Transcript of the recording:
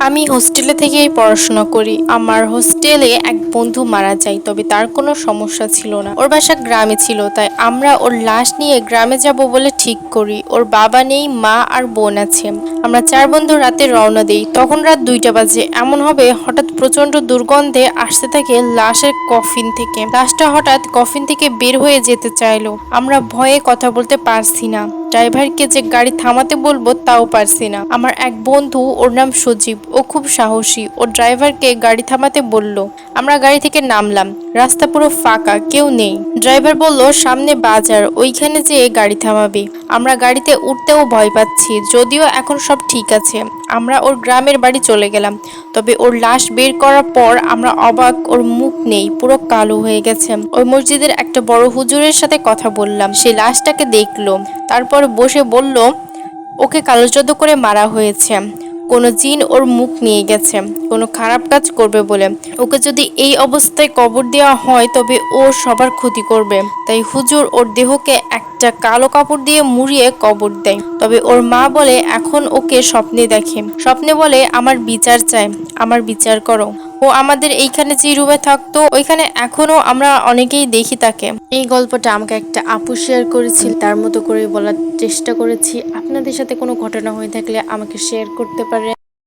আমি হোস্টেলে থেকেই পড়াশোনা করি। আমার হোস্টেলে এক বন্ধু মারা যায়, তবে তার কোনো সমস্যা ছিল না। ওর বাসা গ্রামে ছিল, তাই আমরা ওর লাশ নিয়ে গ্রামে যাব বলে ঠিক করি। ওর বাবা নেই, মা আর বোন আছে। আমরা 4 বন্ধু রাতে রওনা দেই। তখন রাত 2টা বাজে। এমন হবে হঠাৎ প্রচন্ড দুর্গন্ধে আসতে থাকে লাশের কফিন থেকে। লাশটা হঠাৎ কফিন থেকে বের হয়ে যেতে চাইলো। আমরা ভয়ে কথা বলতে পারছি না। ড্রাইভারকে যে গাড়ি থামাতে বলবো তাও পারছি না। আমার এক বন্ধু, ওর নাম সজীব, ও খুব সাহসী। ও ড্রাইভারকে গাড়ি থামাতে বলল। আমরা গাড়ি থেকে নামলাম। রাস্তা পুরো ফাঁকা, কেউ নেই। ড্রাইভার বলল সামনে বাজার, ওইখানে যেয়ে গাড়ি থামাবি। আমরা গাড়িতে উঠতেও ভয় পাচ্ছি, যদিও এখন সব ঠিক আছে। আমরা ওর গ্রামের বাড়ি চলে গেলাম। তবে ওর লাশ বের করার পর আমরা অবাক, ওর মুখ নেই, পুরো কালো হয়ে গেছে। ওই মসজিদের একটা বড় হুজুরের সাথে কথা বললাম। সে লাশটাকে দেখলো, তারপর বসে বলল ওকে কালোজাদু করে মারা হয়েছে। কোনো জিন ওর মুখ নিয়ে গেছে, কোনো খারাপ কাজ করবে বলে। ওকে যদি এই অবস্থায় কবর দেওয়া হয় তবে ও সবার ক্ষতি করবে। তাই হুজুর ওর দেহকে একটা কালো কাপড় দিয়ে মুড়িয়ে কবর দেয়। তবে ওর মা বলে এখন ওকে স্বপ্নে দেখে। স্বপ্নে বলে আমার বিচার চায়, আমার বিচার করো। ও আমাদের এইখানে যে রুমে থাকতো ওইখানে এখনো আমরা অনেকেই দেখি তাকে। এই গল্পটা আমাকে একটা আপু শেয়ার করেছিল, তার মতো করে বলার চেষ্টা করেছি। আপনাদের সাথে কোনো ঘটনা হয়ে থাকলে আমাকে শেয়ার করতে পারেন।